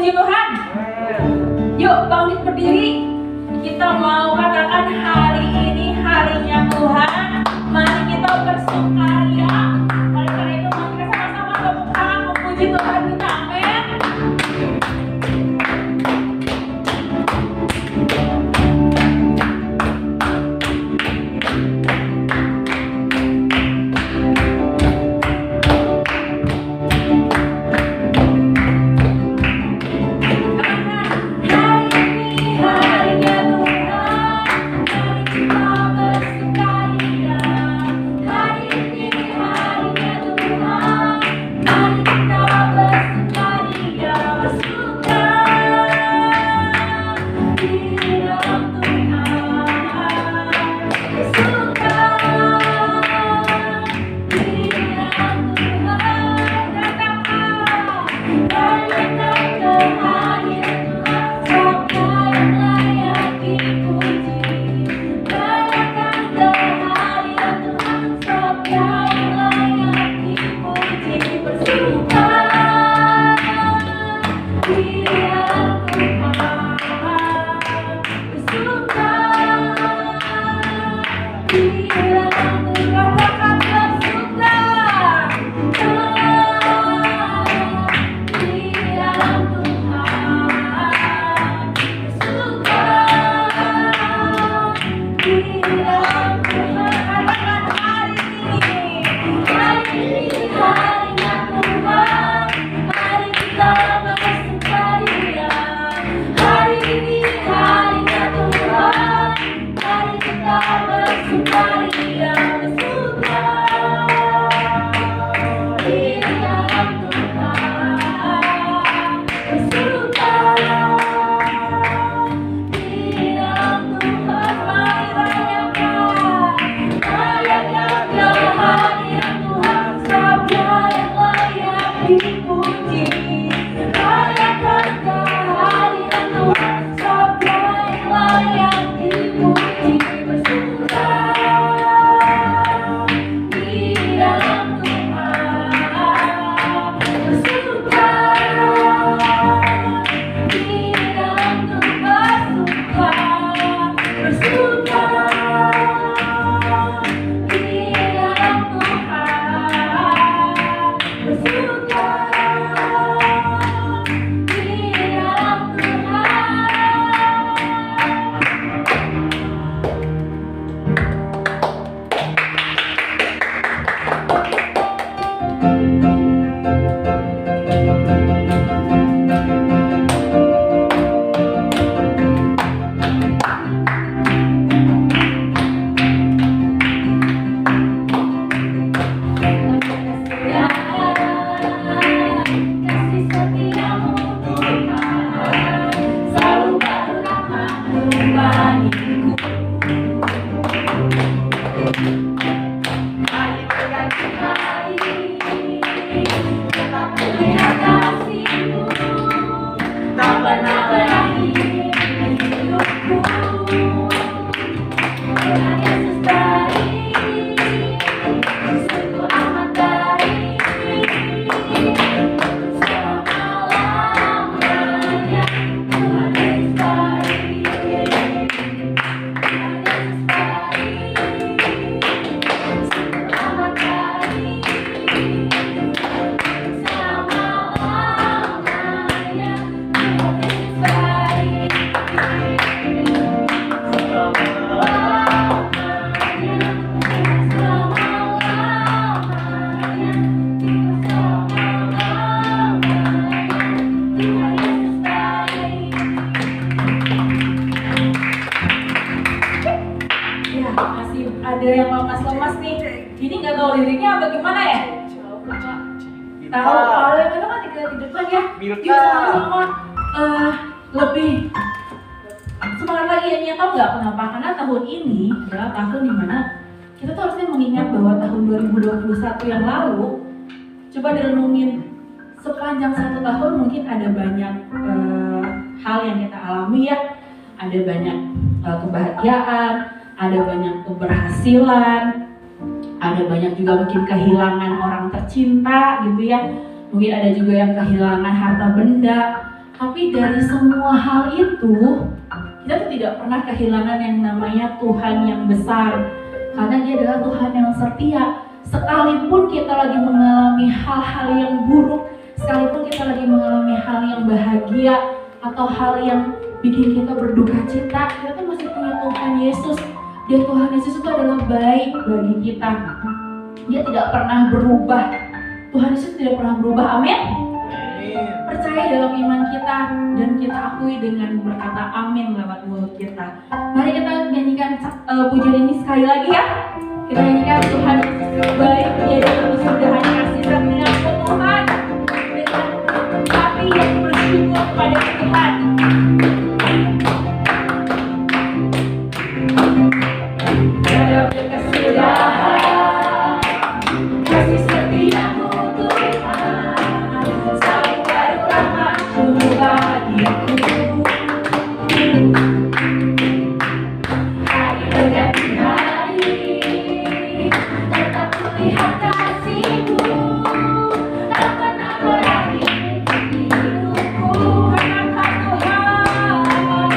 puji Tuhan. Yuk bangkit berdiri. Kita mau katakan hari ini harinya Tuhan. Mari kita bersukaria. Oleh karena itu mari kita sama-sama tepuk tangan memuji Tuhan kita. Amin. Ada yang lemas-lemas nih. Ini nggak tahu liriknya apa gimana ya? Tahu kalau yang itu kan di depan ya. Yuk sama-sama lebih semangat lagi ya. Tahu nggak kenapa? Karena tahun ini adalah tahun dimana kita tuh harusnya mengingat bahwa tahun 2021 yang lalu, coba direnungin sepanjang satu tahun mungkin ada banyak hal yang kita alami ya. Ada banyak kebahagiaan, ada banyak keberhasilan, ada banyak juga mungkin kehilangan orang tercinta gitu ya. Mungkin ada juga yang kehilangan harta benda, Tapi dari semua hal itu, kita tuh tidak pernah kehilangan yang namanya Tuhan yang besar. Karena Dia adalah Tuhan yang setia. Sekalipun kita lagi mengalami hal-hal yang buruk, sekalipun kita lagi mengalami hal yang bahagia, atau hal yang bikin kita berduka cita, kita tuh masih punya Tuhan Yesus. Dan Tuhan Yesus itu adalah baik bagi kita. Dia tidak pernah berubah. Tuhan Yesus tidak pernah berubah, amin. Percaya dalam iman kita dan kita akui dengan berkata amin lewat mulut kita. Mari kita nyanyikan pujian ini sekali lagi ya. Kita nyanyikan Tuhan baik, Dia dalam kesudahan kasih setia Tuhan dengan hati yang bersyukur kepada Tuhan. Dalam kesudahan kasih setiamu hari berganti hari, tetap kulihat kasih-Mu, tak pernah berakhir hidupku, karena Tuhan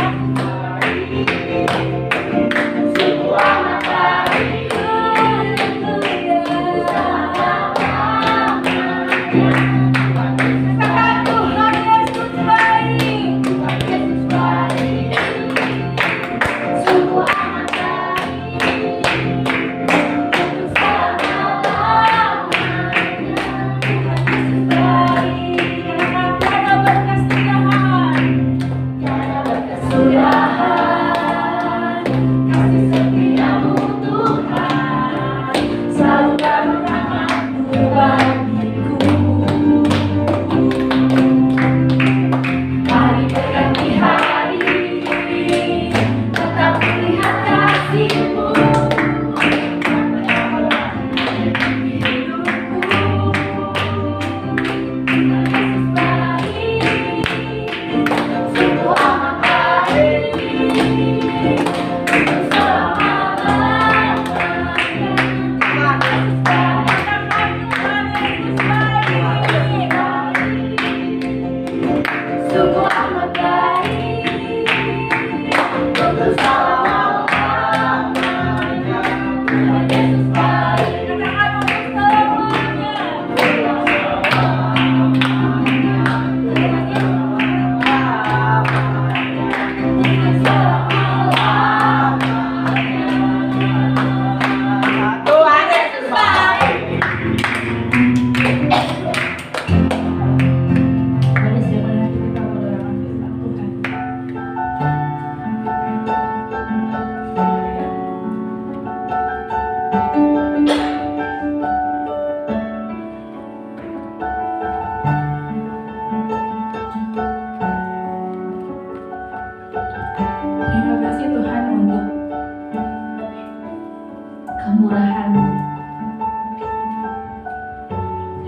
sungguh amat baik,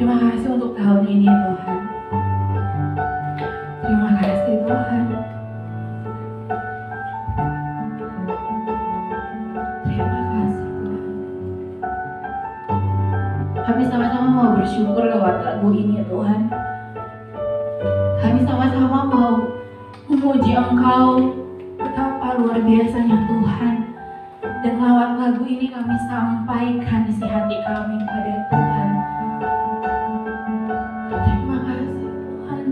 Terima kasih untuk tahun ini Tuhan. Terima kasih Tuhan. Terima kasih Tuhan. Kami sama-sama mau bersyukur lewat lagu ini Tuhan. Kami sama-sama mau memuji Engkau, betapa luar biasanya Tuhan. Dan lewat lagu ini kami sampaikan isi hati kami kepada Tuhan. Terima kasih Tuhan.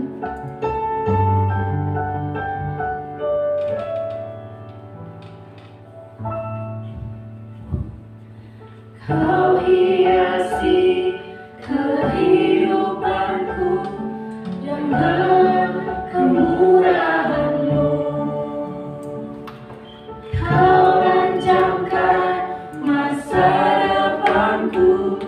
Kau hiasi kehidupanku dengan kemurahan-Mu. Kau rancangkan masa depanku.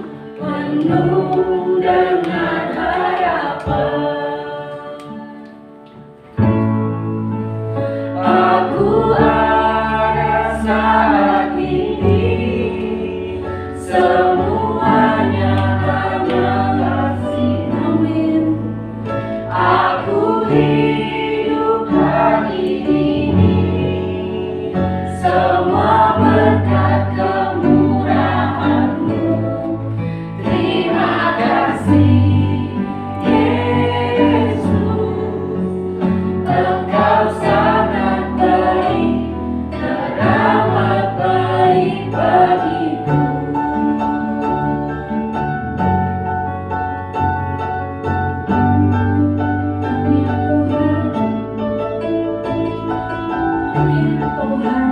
Tuhan.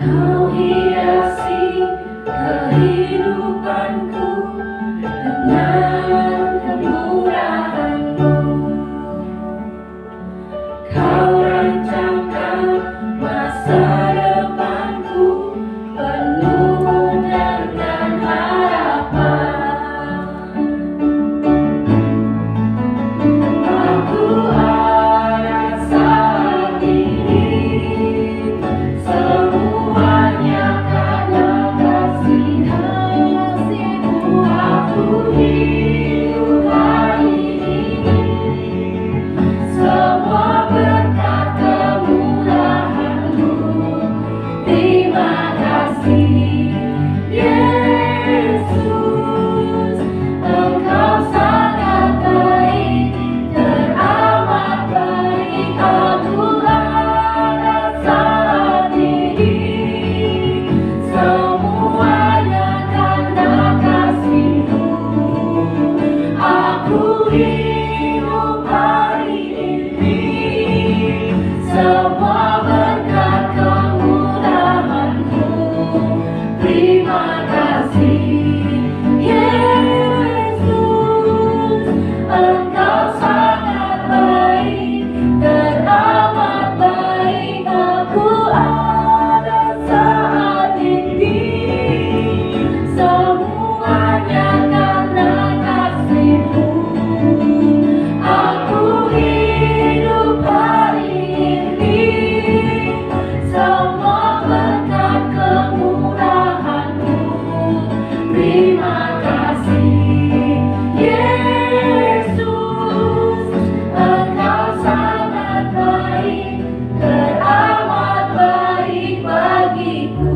Kau hiasi kehidupanku dengan kemurahan-Mu. Kau rancangkan masa depanku penuh dengan harapan. Aku ada saat ini, semuanya karena kasih-Mu. Aku hidup hari ini, semua berkat kemurahan-Mu. Terima kasih, Yesus. Engkau sangat baik, teramat baik. Aku ada saat ini, semuanya karena kasih-Mu. Aku hidup hari ini, semua berkat kemurahan-Mu. Terima kasih, Yesus. Engkau sangat baik, teramat baik. Aku ada saat ini, semuanya karena kasih-Mu. Aku hidup hari ini, semua berkat kemurahan-Mu. Terima kasih, Yesus. Engkau sangat baik, teramat baik bagiku.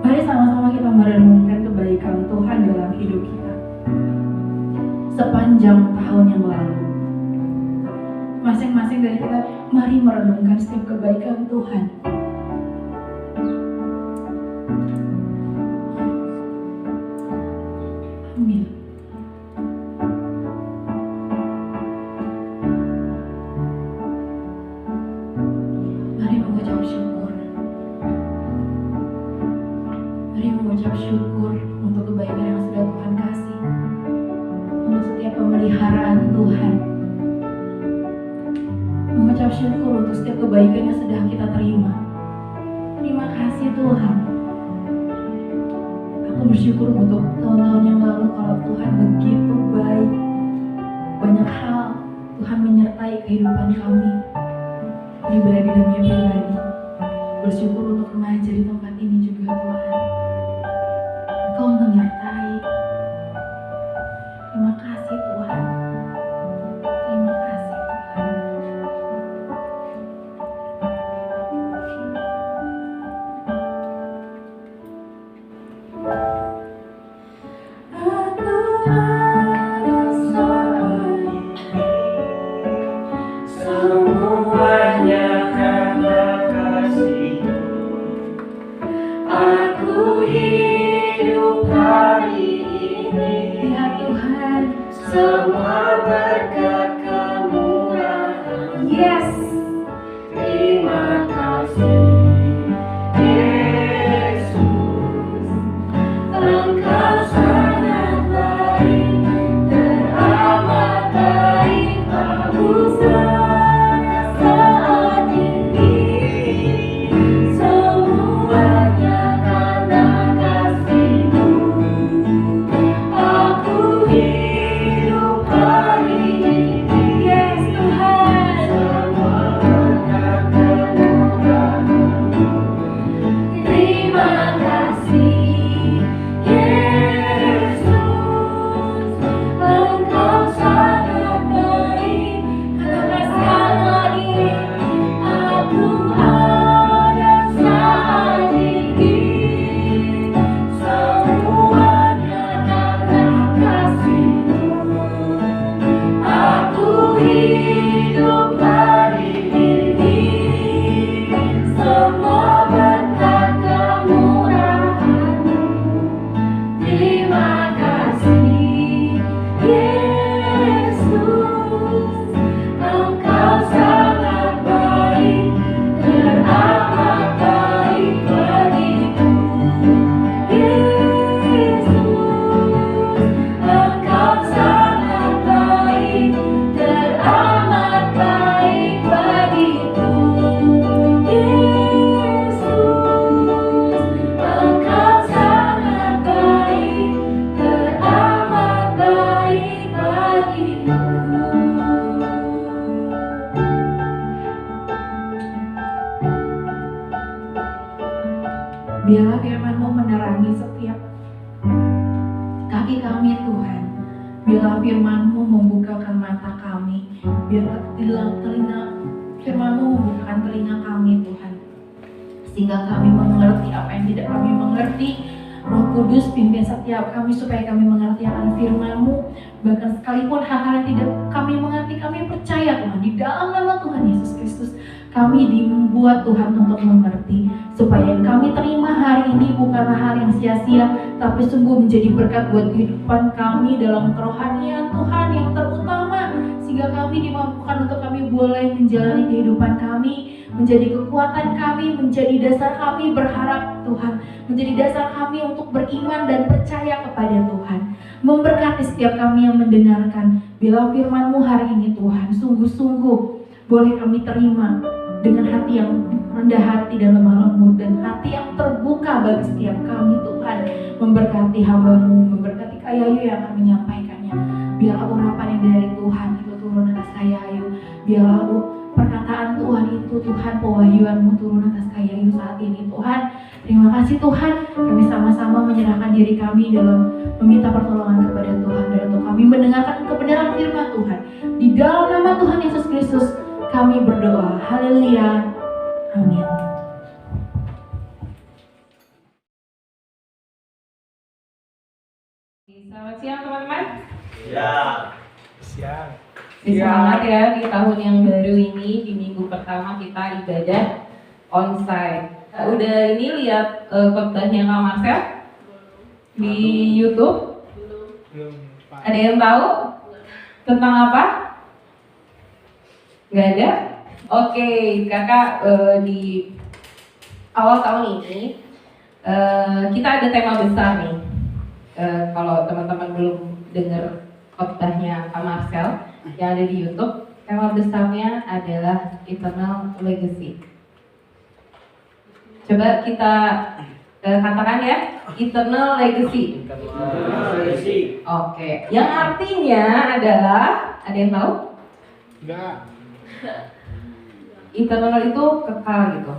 Mari sama-sama kita merenungkan kebaikan Tuhan dalam hidup kita sepanjang tahun yang lalu. Masing-masing dari kita, mari merenungkan setiap kebaikan Tuhan. Amin. Mari mengucap syukur. Mari mengucap syukur untuk kebaikan yang sudah Tuhan kasih, untuk setiap pemeliharaan Tuhan. Mengucap syukur untuk setiap kebaikan yang sudah kita terima. Terima kasih Tuhan. Aku bersyukur untuk tahun-tahun yang lalu kalau Tuhan begitu baik. Banyak hal Tuhan menyertai kehidupan kami. Pribadi demi pribadi. Bersyukur untuk remaja di tempat ini juga Tuhan. Engkau menyertai. Terima kasih Tuhan. Terima kasih Tuhan. Aku ada saat ini, semuanya karena kasih-Mu. Aku hidup hari ini, ya Tuhan, semua berkat kemurahan. Yes. Terima kasih, Yesus. Engkau sangat baik, teramat baik. Aku saat ini, semuanya karena kasih-Mu. Aku hidup hari ini, Biarlah firman-Mu menerangi setiap kaki kami Tuhan. Biarlah firman-Mu membukakan mata kami. Biarlah telinga firman-Mu membukakan telinga kami Tuhan, sehingga kami mengerti apa yang tidak kami mengerti. Roh Kudus pimpin setiap kami supaya kami mengerti akan firman-Mu. Bahkan sekalipun hal-hal yang tidak kami mengerti, kami percaya Tuhan, di dalam nama Tuhan Yesus Kristus kami dibuat Tuhan untuk mengerti, supaya yang kami terima hari ini bukanlah hal yang sia-sia, tapi sungguh menjadi berkat buat kehidupan kami dalam kerohanian Tuhan yang terutama, sehingga kami dimampukan untuk kami boleh menjalani kehidupan kami, menjadi kekuatan kami, menjadi dasar kami berharap Tuhan, menjadi dasar kami untuk beriman dan percaya kepada Tuhan. Memberkati setiap kami yang mendengarkan. Bila firman-Mu hari ini Tuhan, sungguh-sungguh boleh kami terima dengan hati yang rendah hati dan lemah lembut, dan hati yang terbuka bagi setiap kami Tuhan. Memberkati hamba-Mu, memberkati Kak Yayu yang akan menyampaikannya. Biarlah urapan yang dari Tuhan itu turun atas Kak Yayu. Biarlah perkataan Tuhan itu Tuhan, pewahyuan-Mu turun atas Kak Yayu saat ini Tuhan. Terima kasih Tuhan, kami sama-sama menyerahkan diri kami dalam meminta pertolongan kepada Tuhan, dan untuk kami mendengarkan kebenaran firman Tuhan. Di dalam nama Tuhan Yesus Kristus kami berdoa. Haleluya. Amin. Selamat siang teman-teman. Ya. Siang. Semangat ya di tahun yang baru ini, di minggu pertama kita ibadah onsite. Udah ini lihat khotbahnya Kak Marcel di YouTube? Belum. Ada yang tahu tentang apa? Nggak ada? Oke, kakak di awal tahun ini kita ada tema besar nih. Kalau teman-teman belum dengar khotbahnya Kak Marcel yang ada di YouTube, tema besarnya adalah Eternal Legacy. Coba kita katakan ya, Eternal Legacy. Oke, yang artinya adalah, ada yang tahu? Enggak. Eternal itu kekal gitu.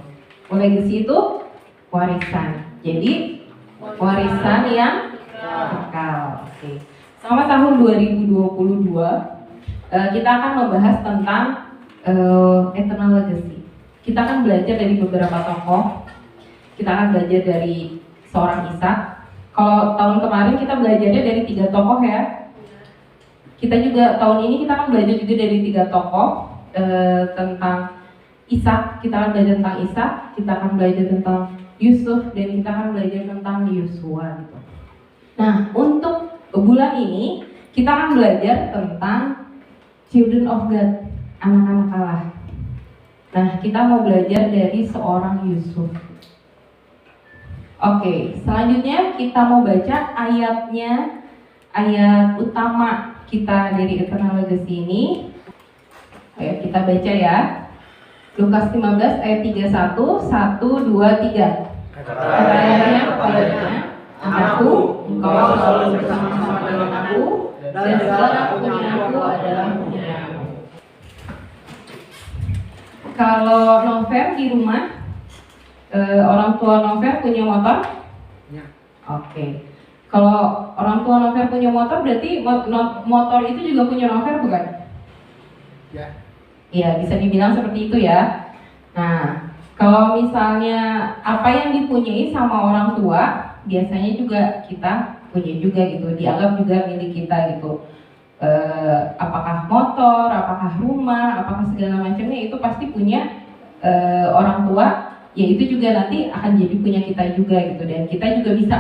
Legacy itu warisan. Jadi warisan yang kekal. Oke. Selama tahun 2022 kita akan membahas tentang Eternal Legacy. Kita akan belajar dari beberapa tokoh. Kita akan belajar dari seorang Ishak. Kalau tahun kemarin kita belajarnya dari 3 tokoh ya. Kita juga tahun ini kita akan belajar juga dari 3 tokoh tentang Ishak. Kita akan belajar tentang Ishak, kita akan belajar tentang Yusuf, dan kita akan belajar tentang Yosua gitu. Nah, untuk bulan ini kita akan belajar tentang Children of God, anak-anak Allah. Nah, kita mau belajar dari seorang Yusuf. Oke, selanjutnya kita mau baca ayatnya, ayat utama kita dari Eternal Legacy ini. Ayo kita baca ya. Lukas 15 ayat 31, 1, 2, 3. Katanya kepadanya, anakku, engkau selalu bersama-sama dengan aku, dan segala kepunyaanku adalah kepunyaanmu. Kalau Nover di rumah, orang tua Nover punya motor? Ya. Oke. Kalau orang tua Nover punya motor, berarti motor itu juga punya Nover bukan? Ya. Iya, bisa dibilang seperti itu ya. Nah, kalau misalnya apa yang dipunyai sama orang tua, biasanya juga kita punya juga gitu, dianggap juga milik kita gitu. Apakah motor, apakah rumah, apakah segala macamnya itu pasti punya orang tua, ya itu juga nanti akan jadi punya kita juga gitu, dan kita juga bisa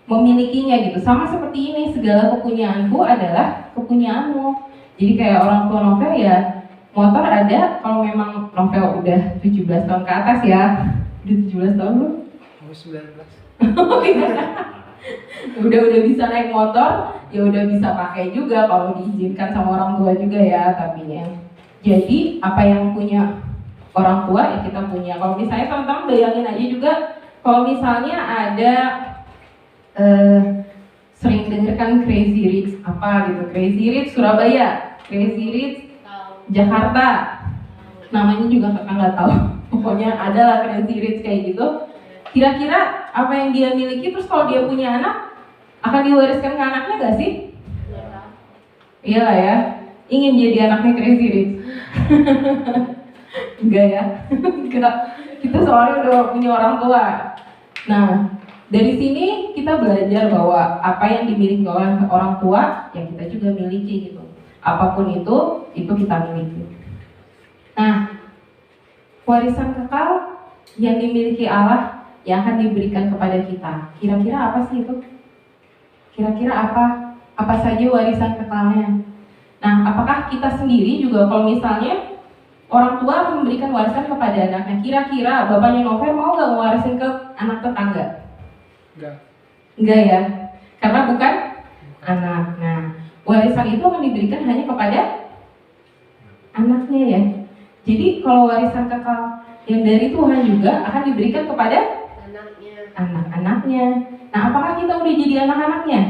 memilikinya gitu. Sama seperti ini, segala kepunyaanku adalah kepunyaanmu. Jadi kayak orang tua Novel ya, motor ada kalau memang Novel udah 17 tahun ke atas ya. Udah 17 tahun belum? 19. udah bisa naik motor, ya udah bisa pakai juga kalau diizinkan sama orang tua juga ya tapinya. Jadi apa yang punya orang tua ya kita punya. Kalau misalnya teman-teman bayangin aja juga, kalau misalnya ada sering dengarkan Crazy Rich apa gitu, Crazy Rich Surabaya, Crazy Rich Jakarta, namanya juga kakak nggak tahu. Pokoknya ada lah Crazy Rich kayak gitu. Kira-kira apa yang dia miliki terus kalau dia punya anak akan diwariskan ke anaknya nggak sih? Iyalah ya, ingin jadi anaknya Crazy Rich. Enggak ya, enggak. Kita soalnya udah punya orang tua. Nah, dari sini kita belajar bahwa apa yang dimiliki oleh orang tua, ya kita juga miliki gitu. Apapun itu kita miliki. Nah, warisan kekal yang dimiliki Allah yang akan diberikan kepada kita. Kira-kira apa sih itu? Kira-kira apa saja warisan kekalnya? Nah, apakah kita sendiri juga kalau misalnya orang tua akan memberikan warisan kepada anaknya, kira-kira bapaknya Novel mau nggak mewarisin ke anak tetangga? Enggak ya, karena bukan anak. Nah, warisan itu akan diberikan hanya kepada anaknya ya. Jadi kalau warisan kekal yang dari Tuhan juga akan diberikan kepada anak-anaknya. Nah, apakah kita udah jadi anak-anaknya?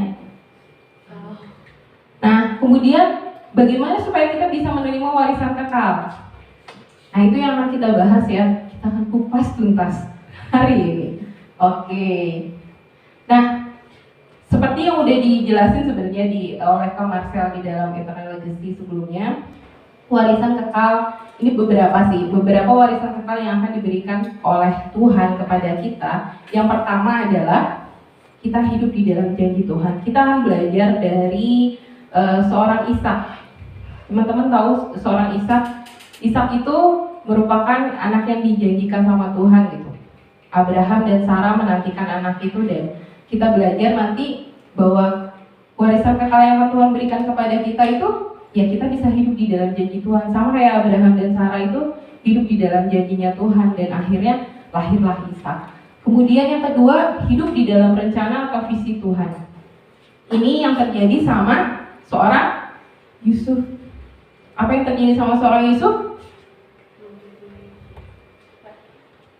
Nah, kemudian bagaimana supaya kita bisa menerima warisan kekal? Nah, itu yang akan kita bahas ya. Kita akan kupas tuntas hari ini. Oke. Nah, seperti yang udah dijelasin sebenarnya oleh Kak Marcel di dalam Eternal Legacy sebelumnya, warisan kekal ini beberapa warisan kekal yang akan diberikan oleh Tuhan kepada kita. Yang pertama adalah kita hidup di dalam janji Tuhan. Kita akan belajar dari seorang Ishak. Teman-teman tahu seorang Ishak? Ishak itu merupakan anak yang dijanjikan sama Tuhan gitu. Abraham dan Sarah menantikan anak itu, dan kita belajar nanti bahwa warisan kekal yang Tuhan berikan kepada kita itu, ya kita bisa hidup di dalam janji Tuhan. Sama kayak Abraham dan Sarah itu hidup di dalam janjinya Tuhan, dan akhirnya lahirlah Ishak. Kemudian yang kedua, hidup di dalam rencana atau visi Tuhan. Ini yang terjadi sama seorang Yusuf. Apa yang terjadi sama seorang Yusuf?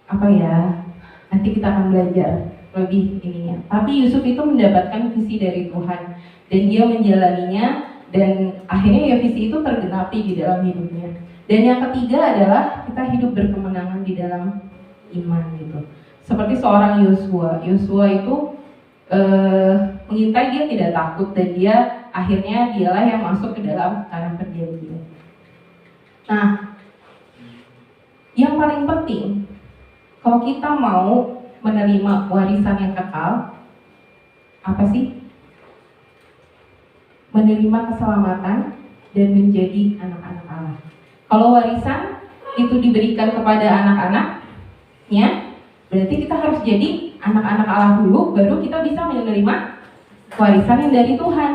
Apa ya? Nanti kita akan belajar lebih ininya. Tapi Yusuf itu mendapatkan visi dari Tuhan dan dia menjalaninya, dan akhirnya ya visi itu tergenapi di dalam hidupnya. Dan yang ketiga adalah kita hidup berkemenangan di dalam iman gitu. Seperti seorang Yosua. Yosua itu mengintai, dia tidak takut, dan dia akhirnya dialah yang masuk ke dalam tanah perjanjian. Nah, yang paling penting kalau kita mau menerima warisan yang kekal, apa sih? Menerima keselamatan dan menjadi anak-anak Allah. Kalau warisan itu diberikan kepada anak-anaknya, berarti kita harus jadi anak-anak Allah dulu, baru kita bisa menerima warisan yang dari Tuhan.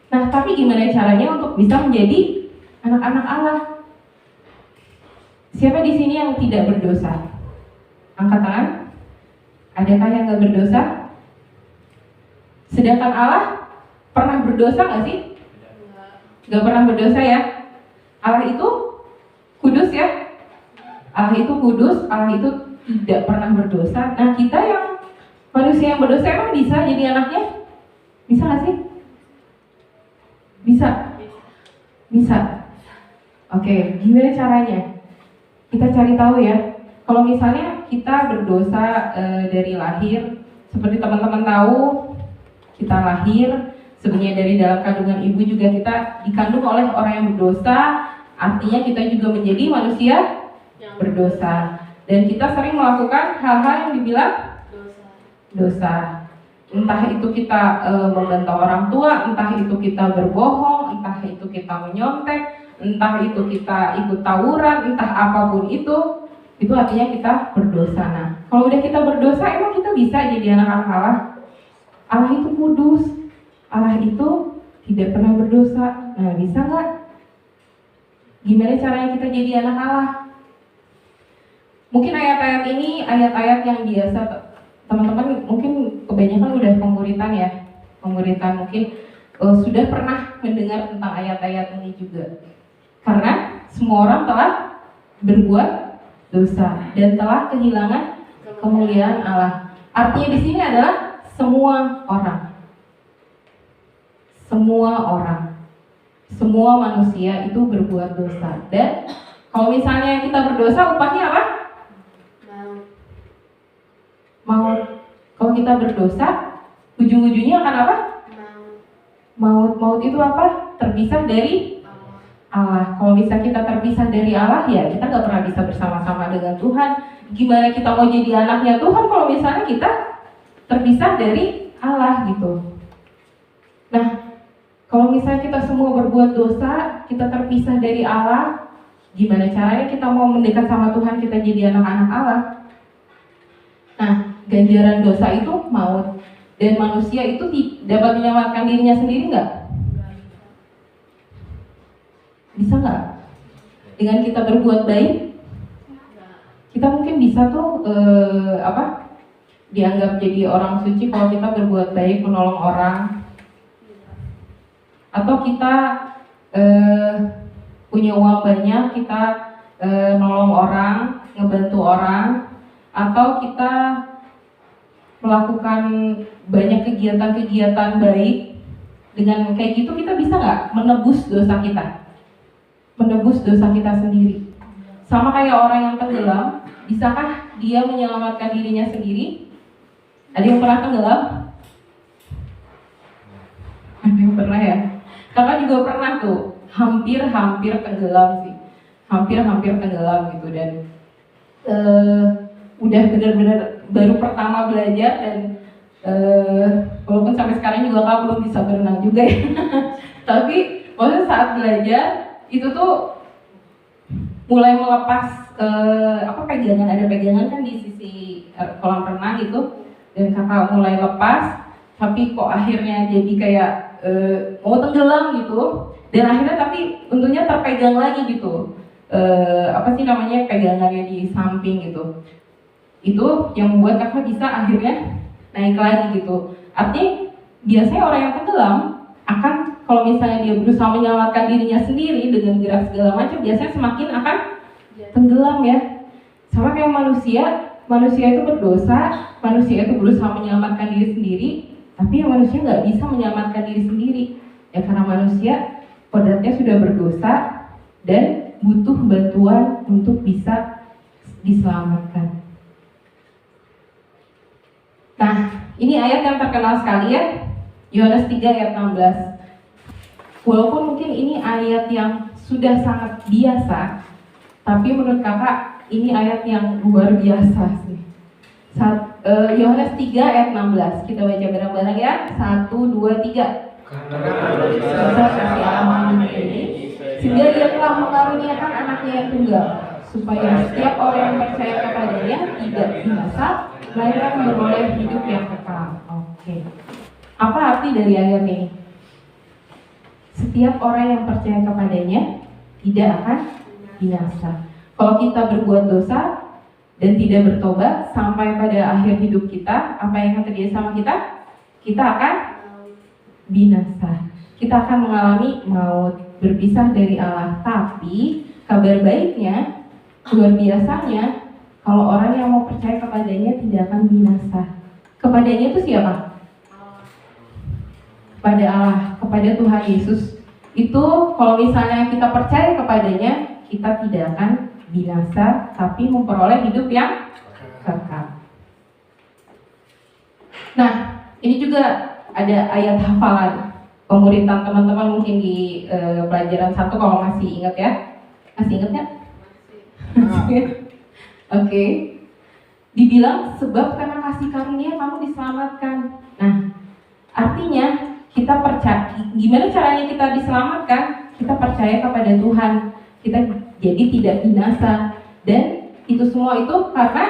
Nah, tapi gimana caranya untuk bisa menjadi anak-anak Allah? Siapa di sini yang tidak berdosa? Angkat tangan. Adakah yang gak berdosa? Sedangkan Allah pernah berdosa gak sih? Gak pernah berdosa ya. Allah itu kudus ya. Allah itu kudus, Allah itu tidak pernah berdosa. Nah, kita yang manusia yang berdosa emang bisa jadi anaknya? Bisa gak sih? Bisa? Bisa. Oke, gimana caranya? Kita cari tahu ya. Kalau misalnya kita berdosa dari lahir, seperti teman-teman tahu, kita lahir sebenarnya dari dalam kandungan ibu juga kita dikandung oleh orang yang berdosa, artinya kita juga menjadi manusia berdosa. Dan kita sering melakukan hal-hal yang dibilang dosa. Entah itu kita membentak orang tua, entah itu kita berbohong, entah itu kita menyontek, entah itu kita ikut tawuran, entah apapun itu artinya kita berdosa. Nah, kalau udah kita berdosa, emang kita bisa jadi anak-anak Allah? Allah itu kudus, Allah itu tidak pernah berdosa. Nah, bisa nggak? Gimana caranya kita jadi anak Allah? Mungkin ayat-ayat ini ayat-ayat yang biasa teman-teman mungkin kebanyakan udah pemuritan ya, pemuritan mungkin sudah pernah mendengar tentang ayat-ayat ini juga. Karena semua orang telah berbuat dosa dan telah kehilangan kemuliaan Allah. Artinya di sini adalah semua orang, semua manusia itu berbuat dosa. Dan kalau misalnya kita berdosa, upahnya apa? Kalau kita berdosa, ujung-ujungnya akan apa? Maut. Maut itu apa? Terpisah dari Allah. Kalau bisa kita terpisah dari Allah, ya kita nggak pernah bisa bersama-sama dengan Tuhan. Gimana kita mau jadi anaknya Tuhan kalau misalnya kita terpisah dari Allah gitu. Nah, kalau misalnya kita semua berbuat dosa, kita terpisah dari Allah, gimana caranya kita mau mendekat sama Tuhan, kita jadi anak-anak Allah? Nah, ganjaran dosa itu maut. Dan manusia itu dapat menyelamatkan dirinya sendiri nggak? Bisa nggak? Dengan kita berbuat baik, kita mungkin bisa tuh dianggap jadi orang suci kalau kita berbuat baik, menolong orang, atau kita punya uang banyak, kita nolong orang, ngebantu orang, atau kita melakukan banyak kegiatan-kegiatan baik. Dengan kayak gitu kita bisa nggak menebus dosa kita? Menebus dosa kita sendiri. Sama kayak orang yang tenggelam, bisakah dia menyelamatkan dirinya sendiri? Ada yang pernah tenggelam? Ada yang pernah ya? Kakak juga pernah tuh, hampir tenggelam sih. Hampir tenggelam gitu. Dan udah benar-benar baru pertama belajar, dan walaupun sampai sekarang juga kakak belum bisa berenang juga ya. Tapi maksudnya saat belajar itu tuh mulai melepas pegangan, ada pegangan kan di sisi kolam renang gitu, dan kakak mulai lepas, tapi kok akhirnya jadi kayak mau tenggelam gitu, dan akhirnya tapi untungnya terpegang lagi gitu, pegangannya di samping gitu. Itu yang membuat kakak bisa akhirnya naik lagi gitu. Artinya biasanya orang yang tenggelam akan, kalau misalnya dia berusaha menyelamatkan dirinya sendiri dengan gerak segala macam, biasanya semakin akan tenggelam ya. Sama kayak manusia itu berdosa, manusia itu berusaha menyelamatkan diri sendiri, tapi manusia nggak bisa menyelamatkan diri sendiri ya, karena manusia kodratnya sudah berdosa dan butuh bantuan untuk bisa diselamatkan. Nah, ini ayat yang terkenal sekali ya, Yohanes 3 ayat 16. Walaupun mungkin ini ayat yang sudah sangat biasa, tapi menurut kakak ini ayat yang luar biasa sih. Yohanes 3 ayat 16, kita baca bareng-bareng ya. 1, 2, 3. Karena kasih Allah ini, sehingga dia telah mengaruniakan anaknya yang tunggal, supaya setiap orang yang percaya kepadanya tidak binasa, melainkan beroleh hidup yang kekal. Oke. Apa arti dari ayat ini? Setiap orang yang percaya kepadanya tidak akan binasa. Kalau kita berbuat dosa dan tidak bertobat sampai pada akhir hidup kita, apa yang akan terjadi sama kita? Kita akan binasa. Kita akan mengalami maut, berpisah dari Allah. Tapi kabar baiknya, luar biasanya, kalau orang yang mau percaya kepadanya tidak akan binasa. Kepadanya itu siapa? Kepada Allah, kepada Tuhan Yesus. Itu kalau misalnya kita percaya kepadanya, kita tidak akan binasa, tapi memperoleh hidup yang kekal. Nah, ini juga ada ayat hafalan pemuritan teman-teman mungkin di pelajaran 1 kalau masih ingat ya. Masih ingat ya? Oke. Dibilang sebab karena kasih karunia kamu diselamatkan. Nah, artinya kita percaya, gimana caranya kita diselamatkan? Kita percaya kepada Tuhan, kita jadi tidak binasa, dan itu semua itu karena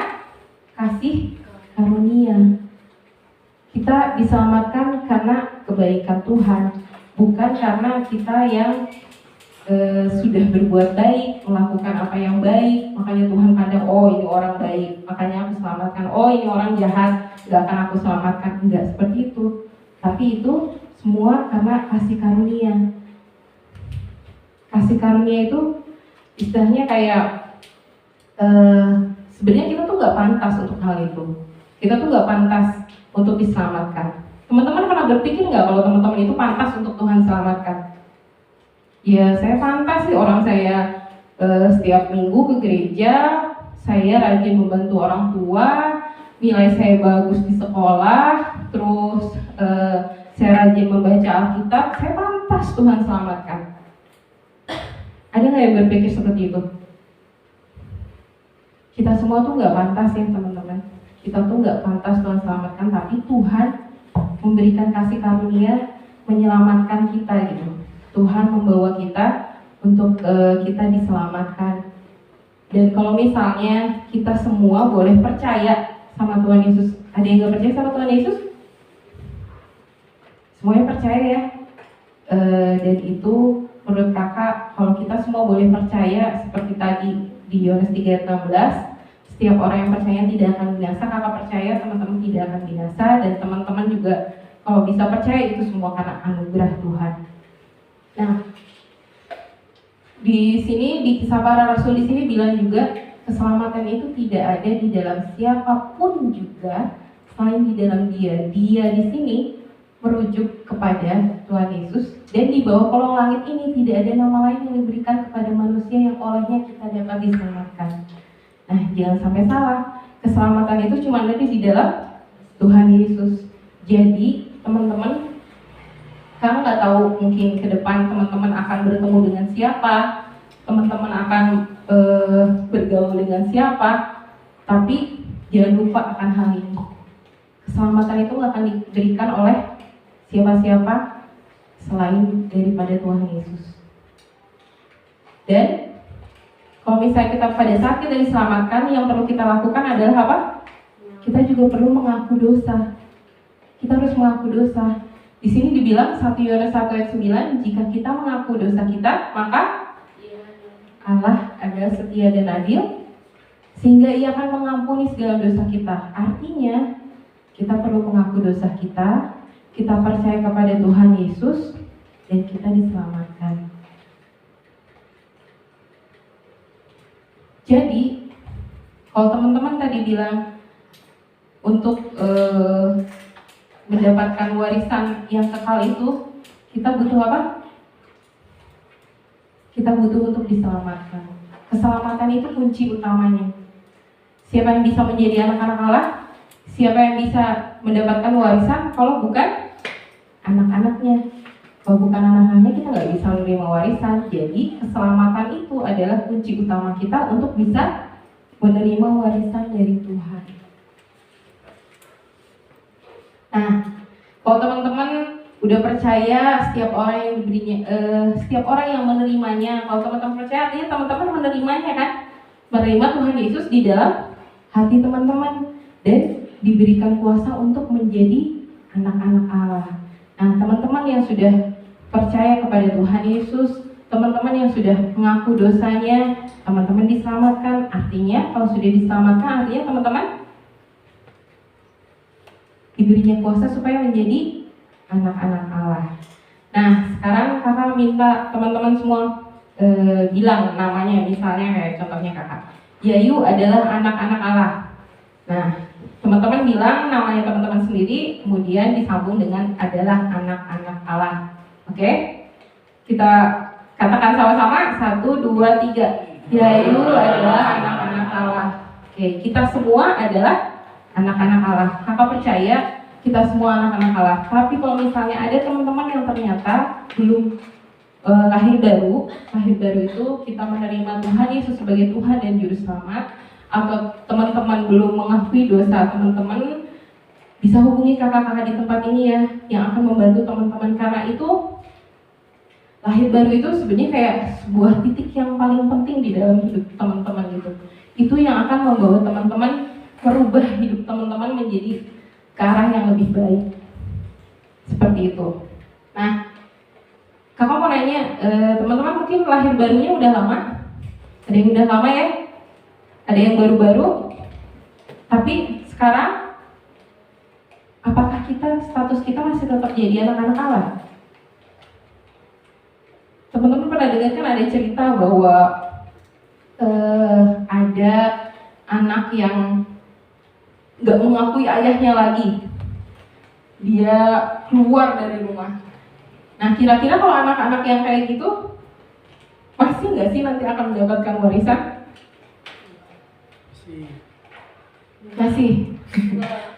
kasih karunia. Kita diselamatkan karena kebaikan Tuhan, bukan karena kita yang sudah berbuat baik, melakukan apa yang baik, makanya Tuhan pandang, oh ini orang baik, makanya aku selamatkan. Oh ini orang jahat, gak akan aku selamatkan. Enggak seperti itu. Tapi itu semua karena kasih karunia. Kasih karunia itu istilahnya kayak sebenarnya kita tuh gak pantas untuk hal itu. Kita tuh gak pantas untuk diselamatkan. Teman-teman pernah berpikir nggak kalau teman-teman itu pantas untuk Tuhan selamatkan? Ya saya pantas sih, orang saya setiap minggu ke gereja, saya rajin membantu orang tua, nilai saya bagus di sekolah, terus saya rajin membaca Alkitab, saya pantas Tuhan selamatkan. Ada nggak yang berpikir seperti itu? Kita semua tuh nggak pantas ya teman-teman. Kita tuh nggak pantas Tuhan selamatkan, tapi Tuhan memberikan kasih karunia menyelamatkan kita gitu. Tuhan membawa kita untuk kita diselamatkan. Dan kalau misalnya kita semua boleh percaya sama Tuhan Yesus, ada yang nggak percaya sama Tuhan Yesus? Semuanya percaya ya. Dan itu menurut kakak, kalau kita semua boleh percaya seperti tadi di Yohanes 3:16, setiap orang yang percaya tidak akan binasa. Kakak percaya teman-teman tidak akan binasa, dan teman-teman juga kalau bisa percaya itu semua karena anugerah Tuhan. Nah, di sini di Kisah Para Rasul di sini bilang juga keselamatan itu tidak ada di dalam siapapun juga selain di dalam Dia. Dia di sini merujuk kepada Tuhan Yesus, dan di bawah kolong langit ini tidak ada nama lain yang diberikan kepada manusia yang olehnya kita dapat diselamatkan. Nah, jangan sampai salah, keselamatan itu cuma ada di dalam Tuhan Yesus. Jadi teman-teman, kamu nggak tahu mungkin ke depan teman-teman akan bertemu dengan siapa, teman-teman akan bergaul dengan siapa, tapi jangan lupa akan hal ini. Keselamatan itu nggak akan diberikan oleh siapa-siapa selain daripada Tuhan Yesus. Dan kalau misalnya kita pada saat kita diselamatkan, yang perlu kita lakukan adalah apa? Kita juga perlu mengaku dosa. Kita harus mengaku dosa. Di sini dibilang 1 Yohanes 1:9, jika kita mengaku dosa kita, maka Allah adalah setia dan adil, sehingga Ia akan mengampuni segala dosa kita. Artinya, kita perlu mengaku dosa kita percaya kepada Tuhan Yesus, dan kita diselamatkan. Jadi, kalau teman-teman tadi bilang untuk mendapatkan warisan yang kekal itu, kita butuh apa? Kita butuh untuk diselamatkan. Keselamatan itu kunci utamanya. Siapa yang bisa menjadi anak-anak Allah? Siapa yang bisa mendapatkan warisan kalau bukan anak-anaknya? Kalau bukan anak-anaknya, kita nggak bisa menerima warisan. Jadi keselamatan itu adalah kunci utama kita untuk bisa menerima warisan dari Tuhan. Nah, kalau teman-teman udah percaya, setiap orang yang diberinya, setiap orang yang menerimanya, kalau teman-teman percaya, artinya teman-teman menerimanya kan, menerima Tuhan Yesus di dalam hati teman-teman dan diberikan kuasa untuk menjadi anak-anak Allah. Nah, teman-teman yang sudah percaya kepada Tuhan Yesus, teman-teman yang sudah mengaku dosanya, teman-teman diselamatkan. Artinya, kalau sudah diselamatkan, artinya teman-teman diberinya kuasa supaya menjadi anak-anak Allah. Nah, sekarang kakak minta teman-teman semua bilang namanya, misalnya kayak contohnya kakak, Yayu adalah anak-anak Allah. Nah, teman-teman bilang namanya teman-teman sendiri, kemudian disambung dengan adalah anak-anak Allah. Oke? Kita katakan sama-sama, 1, 2, 3. Yayu adalah anak-anak Allah. Oke, kita semua adalah anak-anak Allah. Kakak percaya kita semua anak-anak Allah. Tapi kalau misalnya ada teman-teman yang ternyata belum lahir baru itu kita menerima Tuhan Yesus sebagai Tuhan dan Juru Selamat, atau teman-teman belum mengakui dosa, teman-teman bisa hubungi kakak-kakak di tempat ini ya, yang akan membantu teman-teman, karena itu lahir baru itu sebenarnya kayak sebuah titik yang paling penting di dalam hidup teman-teman gitu. Itu yang akan membawa teman-teman merubah hidup teman-teman menjadi ke arah yang lebih baik. Seperti itu. Nah, kakak mau nanya, teman-teman mungkin lahir barunya udah lama? Ada yang udah lama ya? Ada yang baru-baru? Tapi sekarang, apakah status kita masih tetap jadi anak-anak Allah? Teman-teman pernah dengar kan ada cerita bahwa ada anak yang nggak mengakui ayahnya lagi. Dia keluar dari rumah. Nah, kira-kira kalau anak-anak yang kayak gitu, pasti nggak sih nanti akan mendapatkan warisan? Masih.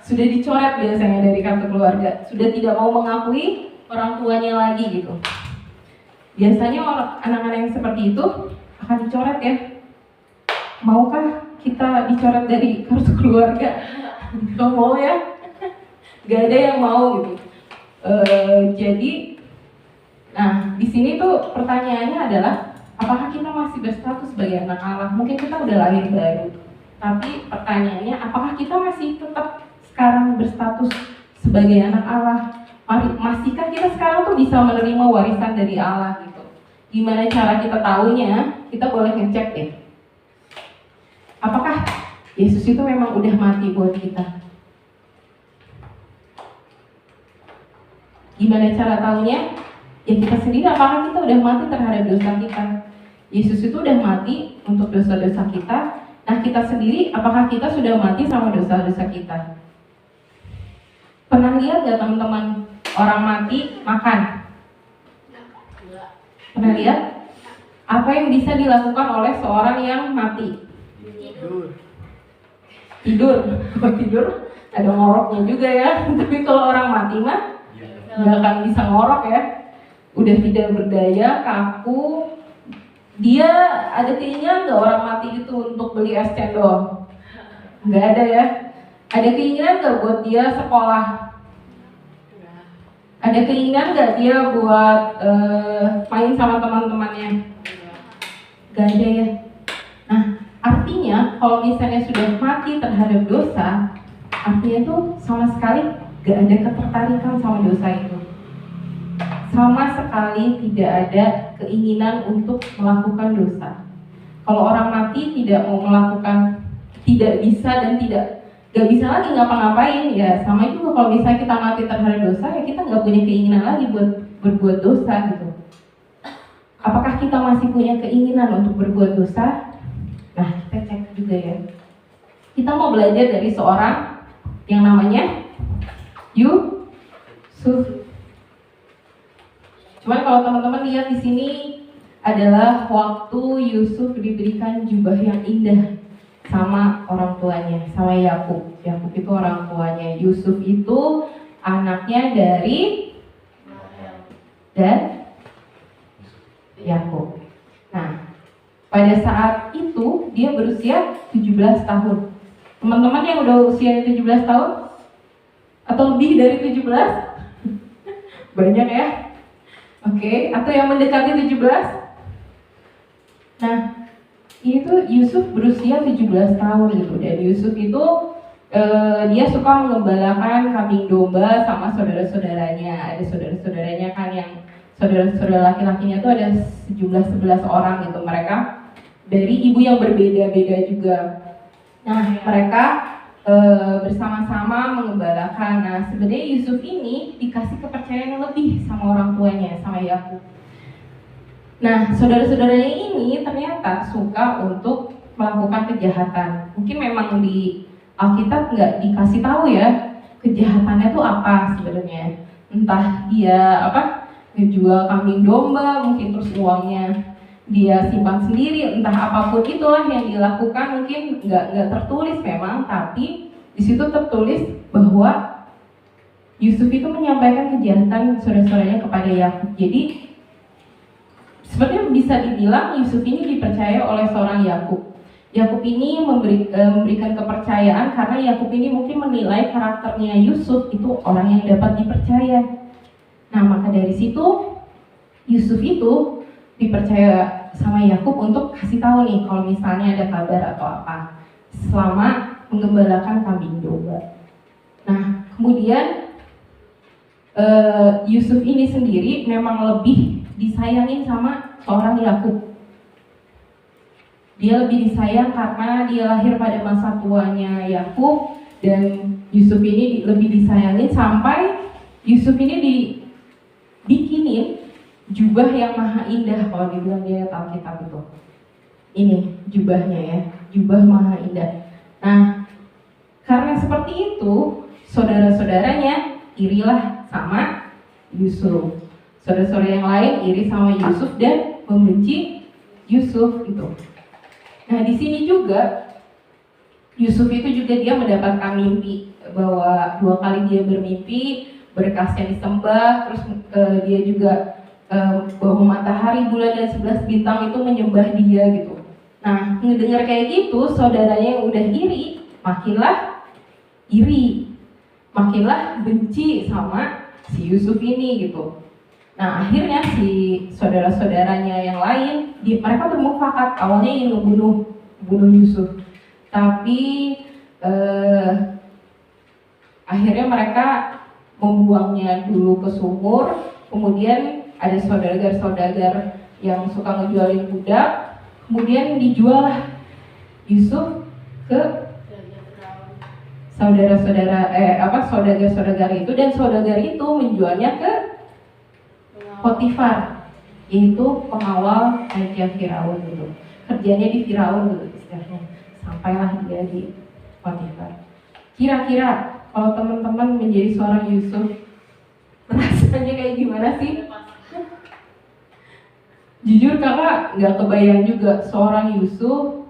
Sudah dicoret biasanya dari kartu keluarga, sudah tidak mau mengakui orang tuanya lagi gitu. Biasanya anak-anak yang seperti itu akan dicoret ya. Maukah kita dicoret dari kartu keluarga? Gak mau ya? Gak ada yang mau gitu. Jadi, nah di sini tuh pertanyaannya adalah, apakah kita masih berstatus sebagai anak Allah? Mungkin kita udah lahir baru, tapi pertanyaannya, apakah kita masih tetap sekarang berstatus sebagai anak Allah? Masihkah kita sekarang tuh bisa menerima warisan dari Allah gitu? Gimana cara kita tahunya? Kita boleh ngecek deh. Apakah Yesus itu memang udah mati buat kita? Gimana cara tahunya? Ya kita sendiri, apakah kita udah mati terhadap dosa kita? Yesus itu udah mati untuk dosa-dosa kita. Nah kita sendiri, apakah kita sudah mati sama dosa-dosa kita? Pernah lihat gak teman-teman orang mati makan? Pernah lihat? Apa yang bisa dilakukan oleh seorang yang mati? Tidur. Kalau tidur ada ngoroknya juga ya. Tapi kalau orang mati mah nggak akan bisa ngorok ya. Udah tidak berdaya, kaku. Dia ada keinginan nggak orang mati itu untuk beli es cendol? Nggak ada ya. Ada keinginan nggak buat dia sekolah? Ada keinginan nggak dia buat main sama teman-temannya? Nggak ada ya. Nah, artinya kalau misalnya sudah mati terhadap dosa, artinya itu sama sekali gak ada ketertarikan sama dosa itu. Sama sekali tidak ada keinginan untuk melakukan dosa. Kalau orang mati tidak mau melakukan, tidak bisa dan gak bisa lagi ngapa-ngapain, ya sama juga kalau misalnya kita mati terhadap dosa, ya kita gak punya keinginan lagi buat berbuat dosa gitu. Apakah kita masih punya keinginan untuk berbuat dosa? Nah, kita cek juga ya. Kita mau belajar dari seorang yang namanya Yusuf. Cuman kalau teman-teman lihat di sini adalah waktu Yusuf diberikan jubah yang indah sama orang tuanya, sama Yakub. Yakub itu orang tuanya. Yusuf itu anaknya dari dan Yakub. Nah, pada saat itu dia berusia 17 tahun. Teman-teman yang udah usia 17 tahun atau lebih dari 17? Banyak ya? Oke, atau yang mendekati 17? Nah, ini tuh Yusuf berusia 17 tahun gitu. Dan Yusuf itu dia suka mengembalakan kambing domba sama saudara-saudaranya. Ada saudara-saudaranya kan yang saudara-saudara laki-lakinya tuh ada sejumlah 11 orang gitu. Mereka dari ibu yang berbeda-beda juga. Nah, mereka bersama-sama mengembalakan. Nah, sebenarnya Yusuf ini dikasih kepercayaan yang lebih sama orang tuanya, sama Yakub. Nah, saudara-saudaranya ini ternyata suka untuk melakukan kejahatan. Mungkin memang di Alkitab nggak dikasih tahu ya kejahatannya tuh apa sebenarnya. Entah dia ngejual kambing domba, mungkin terus uangnya dia simpan sendiri, entah apapun itulah yang dilakukan, mungkin nggak tertulis memang, tapi di situ tertulis bahwa Yusuf itu menyampaikan kejahatan saudara-saudaranya kepada Yakub. Jadi sebenarnya bisa dibilang Yusuf ini dipercaya oleh seorang Yakub. Yakub ini memberikan kepercayaan karena Yakub ini mungkin menilai karakternya Yusuf itu orang yang dapat dipercaya. Nah, maka dari situ Yusuf itu dipercaya sama Yakub untuk kasih tahu nih kalau misalnya ada kabar atau apa selama menggembalakan kambing domba. Nah, kemudian Yusuf ini sendiri memang lebih disayangin sama seorang Yakub. Dia lebih disayang karena dia lahir pada masa tuanya Yakub, dan Yusuf ini lebih disayangin sampai Yusuf ini dibikinin jubah yang maha indah kalau dibilang di ayat Alkitab itu. Ini jubahnya ya, jubah maha indah. Nah, karena seperti itu, saudara-saudaranya irilah sama Yusuf. Saudara-saudara yang lain iri sama Yusuf dan membenci Yusuf gitu. Nah, di sini juga Yusuf itu juga dia mendapatkan mimpi, bahwa 2 kali dia bermimpi berkasnya disembah, terus dia juga bahwa matahari, bulan, dan 11 bintang itu menyembah dia gitu. Nah, ngedengar kayak gitu, saudaranya yang udah iri, makinlah iri, makinlah benci sama si Yusuf ini gitu. Nah, akhirnya si saudara-saudaranya yang lain, mereka bermufakat awalnya ingin bunuh Yusuf, tapi akhirnya mereka membuangnya dulu ke sumur. Kemudian ada saudagar-saudagar yang suka ngejualin budak, kemudian dijual Yusuf ke saudagar-saudagar itu, dan saudagar itu menjualnya ke Potifar, yaitu pengawal raja Firaun gitu. Kerjanya di Firaun gitu istilahnya. Sampailah dia di Potifar. Kira-kira kalau teman-teman menjadi seorang Yusuf, rasanya kayak gimana sih? Jujur kakak nggak kebayang juga seorang Yusuf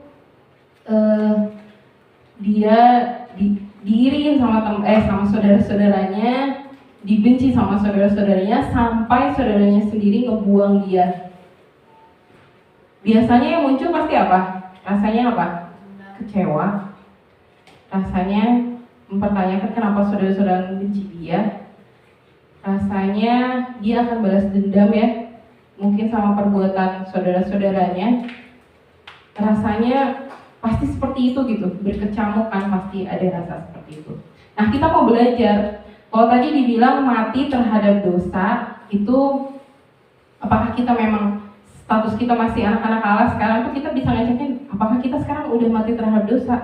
dia diiriin sama saudara-saudaranya, dibenci sama saudara-saudaranya, sampai saudaranya sendiri ngebuang dia. Biasanya yang muncul pasti apa? Rasanya apa? Kecewa. Rasanya mempertanyakan kenapa saudara-saudara membenci dia. Rasanya dia akan balas dendam ya, mungkin sama perbuatan saudara-saudaranya. Rasanya pasti seperti itu gitu, berkecamuk kan, pasti ada rasa seperti itu. Nah, kita mau belajar. Kalau tadi dibilang mati terhadap dosa, itu apakah kita memang status kita masih anak-anak Allah sekarang tuh kita bisa ngecekin apakah kita sekarang udah mati terhadap dosa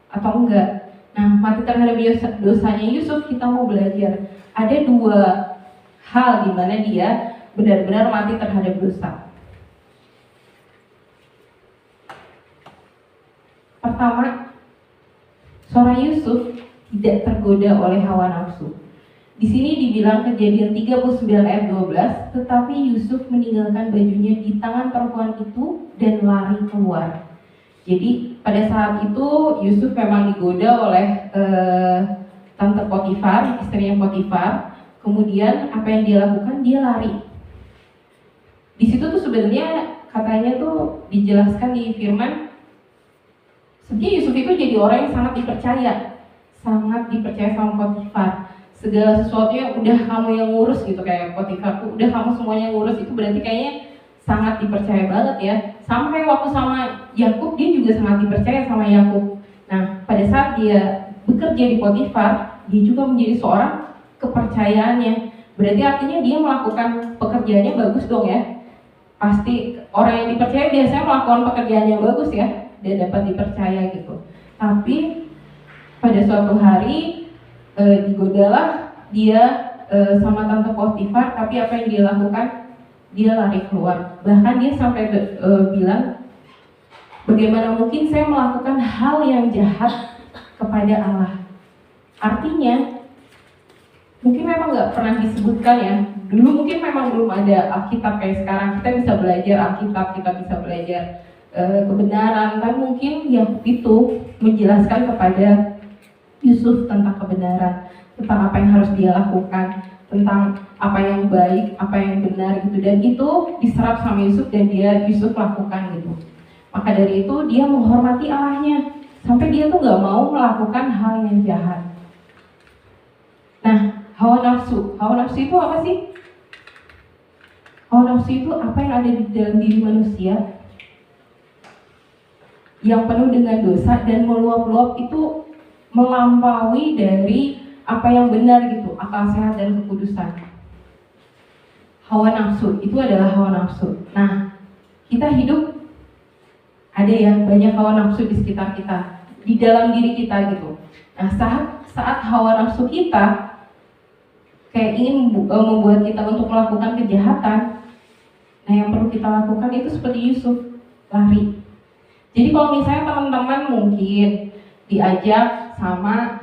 atau enggak. Nah, mati terhadap dosanya Yusuf kita mau belajar. Ada 2 hal di mana dia benar-benar mati terhadap dosa. Pertama, seorang Yusuf tidak tergoda oleh hawa nafsu. Di sini dibilang Kejadian 39 ayat 12, tetapi Yusuf meninggalkan bajunya di tangan perempuan itu dan lari keluar. Jadi pada saat itu Yusuf memang digoda oleh tante Potifar, istrinya Potifar. Kemudian apa yang dia lakukan? Dia lari. Di situ tuh sebenarnya katanya tuh dijelaskan di firman, sebenarnya Yusuf itu jadi orang yang sangat dipercaya sama Potifar. Segala sesuatunya udah kamu yang ngurus gitu, kayak Potifar tuh udah kamu semuanya yang ngurus, itu berarti kayaknya sangat dipercaya banget ya. Sampai waktu sama Yakub dia juga sangat dipercaya sama Yakub. Nah, pada saat dia bekerja di Potifar, dia juga menjadi seorang kepercayaannya. Berarti artinya dia melakukan pekerjaannya bagus dong ya. Pasti orang yang dipercaya biasanya melakukan pekerjaan yang bagus ya, dan dapat dipercaya gitu. Tapi pada suatu hari digodalah dia sama tante Potifar, tapi apa yang dia lakukan? Dia lari keluar. Bahkan dia sampai bilang, bagaimana mungkin saya melakukan hal yang jahat kepada Allah. Artinya mungkin memang nggak pernah disebutkan ya. Dulu mungkin memang belum ada Alkitab kayak sekarang. Kita bisa belajar Alkitab, kita bisa belajar kebenaran. Tapi mungkin yang itu menjelaskan kepada Yusuf tentang kebenaran, tentang apa yang harus dia lakukan, tentang apa yang baik, apa yang benar gitu. Dan itu diserap sama Yusuf dan Yusuf lakukan gitu. Maka dari itu dia menghormati Allahnya, sampai dia tuh gak mau melakukan hal yang jahat. Nah, hawa nafsu itu apa sih? Hawa nafsu itu apa yang ada di dalam diri manusia yang penuh dengan dosa dan meluap-luap, itu melampaui dari apa yang benar gitu, akal sehat dan kekudusan. Hawa nafsu itu adalah hawa nafsu. Nah, kita hidup ada ya banyak hawa nafsu di sekitar kita, di dalam diri kita gitu. Nah, saat hawa nafsu kita kayak ingin membuat kita untuk melakukan kejahatan, nah yang perlu kita lakukan itu seperti Yusuf, lari. Jadi kalau misalnya teman-teman mungkin diajak sama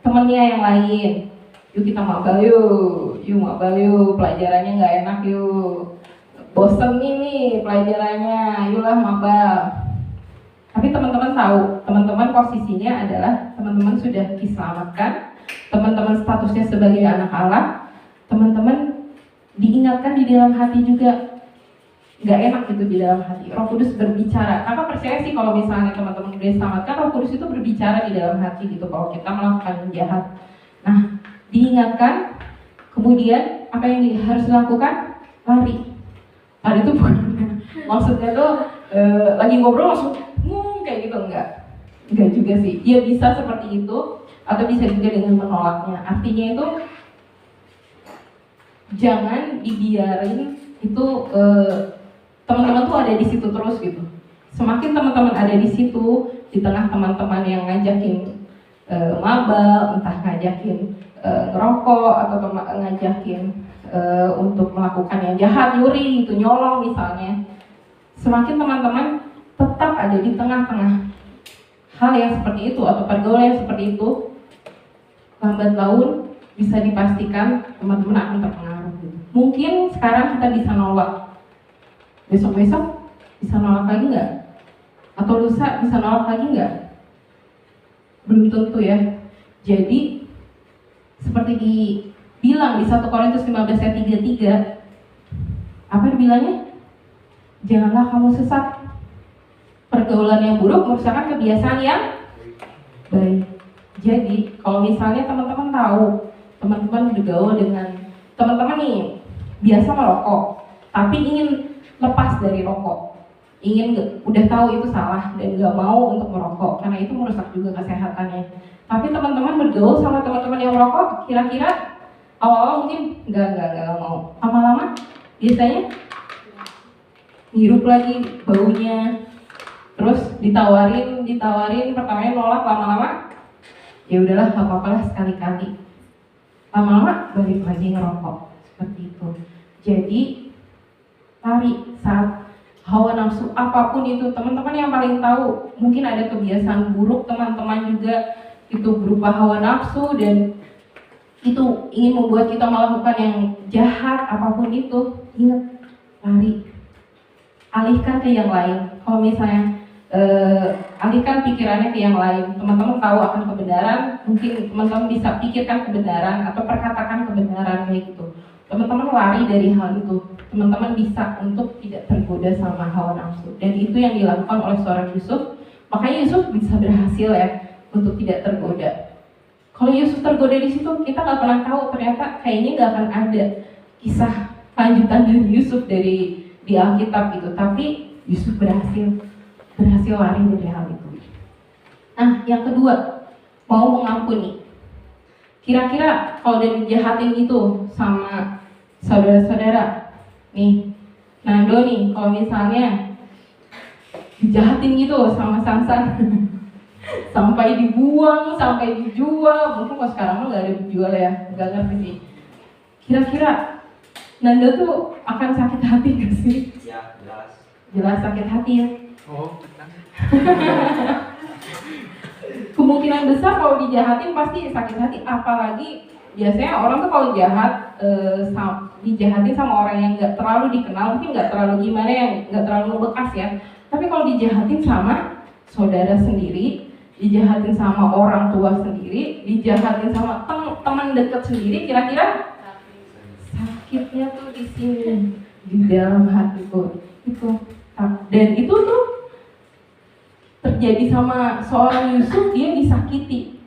temennya yang lain, yuk kita mabal yuk pelajarannya nggak enak yuk, bosen nih pelajarannya, yuklah mabal. Tapi teman-teman tahu, teman-teman posisinya adalah teman-teman sudah diselamatkan, teman-teman statusnya sebagai anak Allah, teman-teman diingatkan di dalam hati juga. Nggak enak gitu di dalam hati. Roh Kudus berbicara. Apa percaya sih kalau misalnya teman-teman udah diselamatkan, Roh Kudus itu berbicara di dalam hati gitu kalau kita melakukan yang jahat. Nah, diingatkan, kemudian apa yang harus dilakukan? Lari. Lari itu bukan maksudnya tuh lagi ngobrol langsung kayak gitu, enggak juga sih. Ya bisa seperti itu atau bisa juga dengan menolaknya. Artinya itu jangan dibiarin itu teman-teman tuh ada di situ terus gitu. Semakin teman-teman ada di situ, di tengah teman-teman yang ngajakin mabal, entah ngajakin ngerokok atau ngajakin untuk melakukan yang jahat, nyuri gitu, nyolong misalnya, semakin teman-teman tetap ada di tengah-tengah hal yang seperti itu atau pergaulan yang seperti itu, lambat laun bisa dipastikan teman-teman akan terpengaruh. Mungkin sekarang kita bisa nolak, besok-besok bisa nolak lagi nggak? Atau lusa bisa nolak lagi nggak? Belum tentu ya. Jadi seperti dibilang di 1 Korintus 15 ayat 33, apa dibilangnya? Janganlah kamu sesat. Pergaulan yang buruk merupakan kebiasaan yang baik. Jadi kalau misalnya teman-teman tahu, teman-teman bergaul dengan teman-teman nih biasa merokok, tapi ingin lepas dari rokok, udah tahu itu salah dan gak mau untuk merokok karena itu merusak juga kesehatannya. Tapi teman-teman bergaul sama teman-teman yang merokok, kira-kira awal-awal mungkin gak mau, lama-lama biasanya ngirup lagi baunya, terus ditawarin pertamanya nolak, lama-lama ya udahlah gak apa-apa lah sekali-kali, lama-lama balik lagi ngerokok seperti itu. Jadi lari saat hawa nafsu apapun itu. Teman-teman yang paling tahu, mungkin ada kebiasaan buruk teman-teman juga itu berupa hawa nafsu dan itu ingin membuat kita melakukan yang jahat apapun itu. Ingat, lari, alihkan ke yang lain. Kalau misalnya alihkan pikirannya ke yang lain. Teman-teman tahu akan kebenaran, mungkin teman-teman bisa pikirkan kebenaran atau perkatakan kebenaran kayak gitu. Teman-teman lari dari hal itu. Teman-teman bisa untuk tidak tergoda sama hawa nafsu. Dan itu yang dilakukan oleh seorang Yusuf. Makanya Yusuf bisa berhasil ya untuk tidak tergoda. Kalau Yusuf tergoda di situ, kita nggak pernah tahu, ternyata kayaknya nggak akan ada kisah lanjutan dari Yusuf di Alkitab gitu. Tapi Yusuf berhasil lari dari hal itu. Nah, yang kedua, mau mengampuni. Kira-kira kalau udah dijahatin gitu sama saudara-saudara, nih, Nando nih, kalau misalnya dijahatin gitu sama Sansan, sampai dibuang, sampai dijual, mungkin kalau sekarang nggak ada dijual ya, nggak ngerti sih. Kira-kira Nando tuh akan sakit hati gak sih? Ya, jelas. Jelas sakit hati ya. Oh, kemungkinan besar kalau dijahatin pasti sakit hati, apalagi biasanya orang tuh kalau jahat dijahatin sama orang yang nggak terlalu dikenal, mungkin nggak terlalu gimana, yang nggak terlalu bekas ya. Tapi kalau dijahatin sama saudara sendiri, dijahatin sama orang tua sendiri, dijahatin sama teman dekat sendiri, kira-kira sakitnya tuh di sini, di dalam hatiku itu. Dan itu tuh terjadi sama seorang Yusuf, dia disakiti.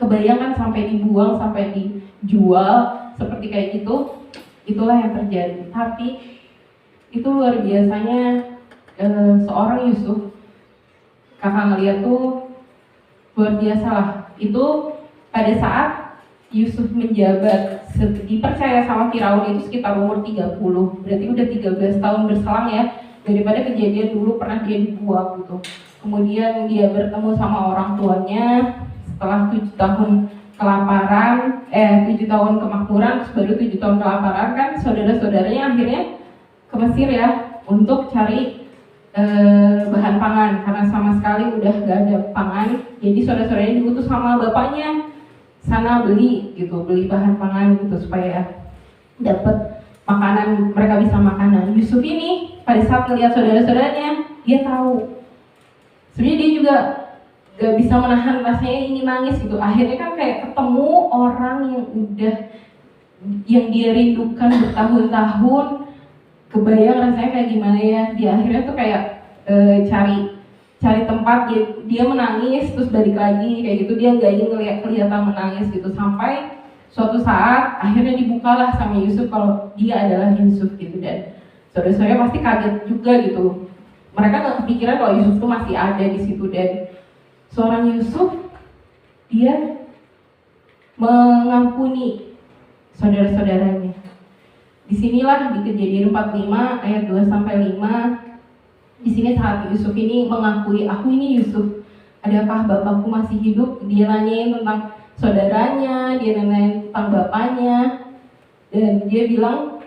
Kebayangkan sampai dibuang, sampai dijual, seperti kayak gitu. Itulah yang terjadi. Tapi itu luar biasanya seorang Yusuf. Kakak ngeliat tuh luar biasa lah. Itu pada saat Yusuf menjabat, dipercaya sama Firaun itu sekitar umur 30. Berarti udah 13 tahun berselang ya, daripada kejadian dulu pernah dia dibuang gitu. Kemudian dia bertemu sama orang tuanya setelah 7 tahun kelaparan, 7 tahun kemakmuran, terus baru 7 tahun kelaparan kan, saudara-saudaranya akhirnya ke Mesir ya untuk cari bahan pangan karena sama sekali udah gak ada pangan. Jadi saudara-saudaranya diutus sama bapaknya sana beli bahan pangan gitu supaya dapat makanan, mereka bisa makanan. Yusuf ini pada saat melihat saudara-saudaranya, dia tahu Sebenarnya dia juga gak bisa menahan rasanya ingin nangis gitu. Akhirnya kan kayak ketemu orang yang dia rindukan bertahun-tahun, kebayang rasanya kayak gimana ya. Dia akhirnya tuh kayak cari tempat, dia menangis terus balik lagi kayak gitu. Dia gak ingin kelihatan menangis gitu, sampai suatu saat akhirnya dibukalah sama Yusuf kalau dia adalah Yusuf gitu. Dan saudara-saudara pasti kaget juga gitu. Mereka gak kepikiran kalau Yusuf tuh masih ada di situ. Dan seorang Yusuf, dia mengampuni saudara-saudaranya. Disinilah di Kejadian 45 ayat 2-5. Di sini saat Yusuf ini mengakui, aku ini Yusuf, adakah bapakku masih hidup? Dia nanyain tentang saudaranya, dia nanyain tentang bapaknya, dan dia bilang,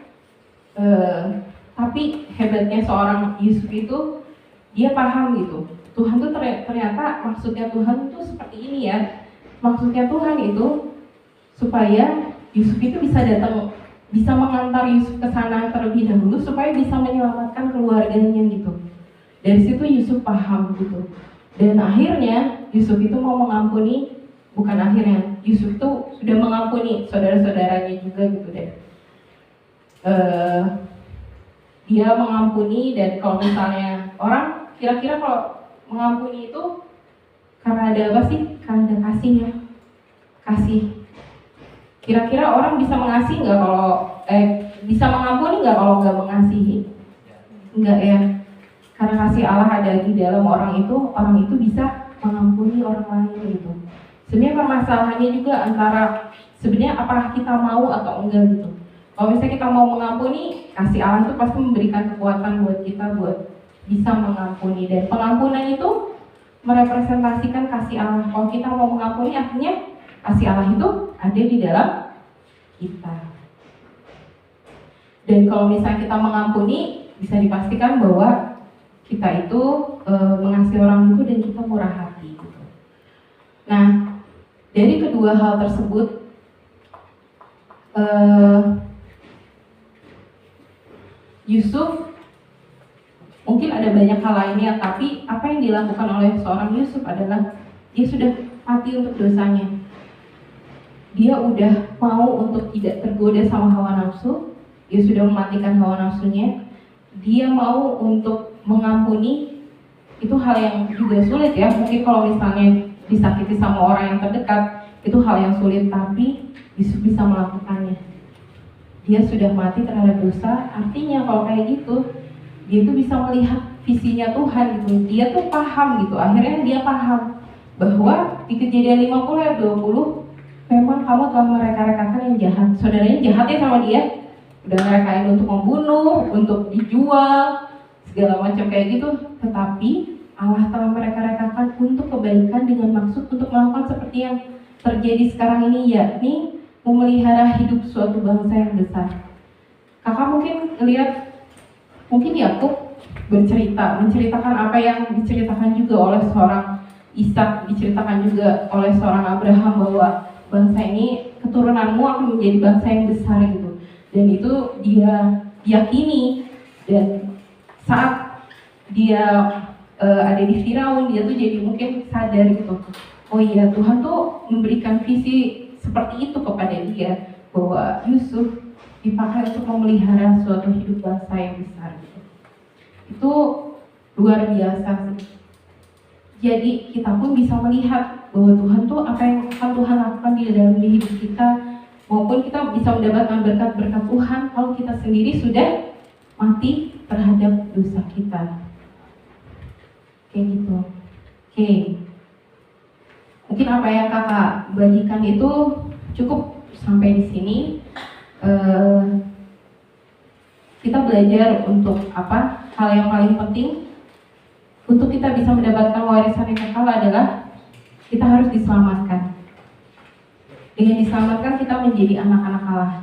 tapi hebatnya seorang Yusuf itu, dia paham gitu. Tuhan tuh ternyata maksudnya Tuhan tuh seperti ini ya. Maksudnya Tuhan itu supaya Yusuf itu bisa mengantar Yusuf ke sana terlebih dahulu supaya bisa menyelamatkan keluarganya gitu. Dari situ Yusuf paham gitu. Dan akhirnya Yusuf itu mau mengampuni, bukan akhirnya, Yusuf tuh sudah mengampuni saudara-saudaranya juga gitu deh. Dia mengampuni, dan kalau misalnya orang kira-kira kalau mengampuni itu karena ada apa sih? Karena ada kasih ya. Kasih. Kira-kira orang bisa mengasihi nggak kalau bisa mengampuni nggak kalau nggak mengasihi? Enggak ya. Karena kasih Allah ada di dalam orang itu bisa mengampuni orang lain gitu. Sebenarnya permasalahannya juga antara sebenarnya apakah kita mau atau enggak gitu. Kalau misalnya kita mau mengampuni, kasih Allah itu pasti memberikan kekuatan buat kita buat bisa mengampuni. Dan pengampunan itu merepresentasikan kasih Allah. Kalau kita mau mengampuni, artinya kasih Allah itu ada di dalam kita. Dan kalau misalnya kita mengampuni, bisa dipastikan bahwa kita itu mengasihi orang itu dan kita murah hati gitu. Nah, dari kedua hal tersebut, Yusuf mungkin ada banyak hal lainnya, tapi apa yang dilakukan oleh seorang Yusuf adalah dia sudah mati untuk dosanya. Dia udah mau untuk tidak tergoda sama hawa nafsu, dia sudah mematikan hawa nafsunya, dia mau untuk mengampuni. Itu hal yang juga sulit ya. Mungkin kalau misalnya disakiti sama orang yang terdekat, itu hal yang sulit, tapi Yusuf bisa melakukannya. Dia sudah mati terhadap dosa, artinya kalau kayak gitu, dia tuh bisa melihat visinya Tuhan gitu. Dia tuh paham gitu, akhirnya dia paham bahwa di Kejadian 50 ayat 20, memang kamu telah mereka-rekakan yang jahat. Saudaranya jahat ya sama dia, udah ngerekain untuk membunuh, untuk dijual, segala macam kayak gitu, tetapi Allah telah mereka-rekakan untuk kebaikan dengan maksud untuk melakukan seperti yang terjadi sekarang ini, yakni memelihara hidup suatu bangsa yang besar. Kakak mungkin lihat, mungkin Yakub menceritakan apa yang diceritakan juga oleh seorang Ishak, diceritakan juga oleh seorang Abraham, bahwa bangsa ini, keturunanmu akan menjadi bangsa yang besar gitu. Dan itu dia yakini, dan saat dia ada di Firaun, dia tuh jadi mungkin sadar gitu, oh iya, Tuhan tuh memberikan visi seperti itu kepada dia, bahwa Yusuf dipakai untuk memelihara suatu hidup bangsa yang besar gitu. Itu luar biasa sih. Jadi kita pun bisa melihat bahwa Tuhan tuh apa yang akan Tuhan lakukan di dalam hidup kita, maupun kita bisa mendapatkan berkat-berkat Tuhan kalau kita sendiri sudah mati terhadap dosa kita. Kayak gitu. Oke. Mungkin apa yang kakak bagikan itu cukup sampai di sini. Kita belajar untuk apa? Hal yang paling penting untuk kita bisa mendapatkan warisan yang kekal adalah kita harus diselamatkan. Dengan diselamatkan kita menjadi anak-anak Allah.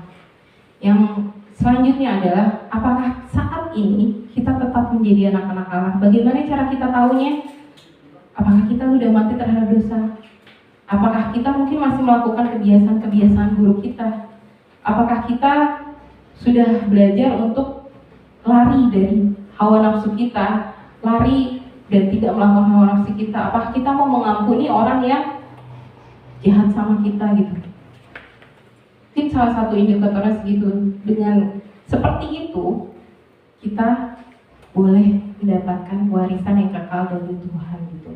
Yang selanjutnya adalah apakah saat ini kita tetap menjadi anak-anak Allah? Bagaimana cara kita tahunya? Apakah kita sudah mati terhadap dosa? Apakah kita mungkin masih melakukan kebiasaan-kebiasaan buruk kita? Apakah kita sudah belajar untuk lari dari hawa nafsu kita, lari dan tidak melakukan hawa nafsu kita? Apakah kita mau mengampuni orang yang jahat sama kita gitu? Mungkin salah satu indikatornya segitu. Dengan seperti itu, kita boleh mendapatkan warisan yang kekal dari Tuhan gitu.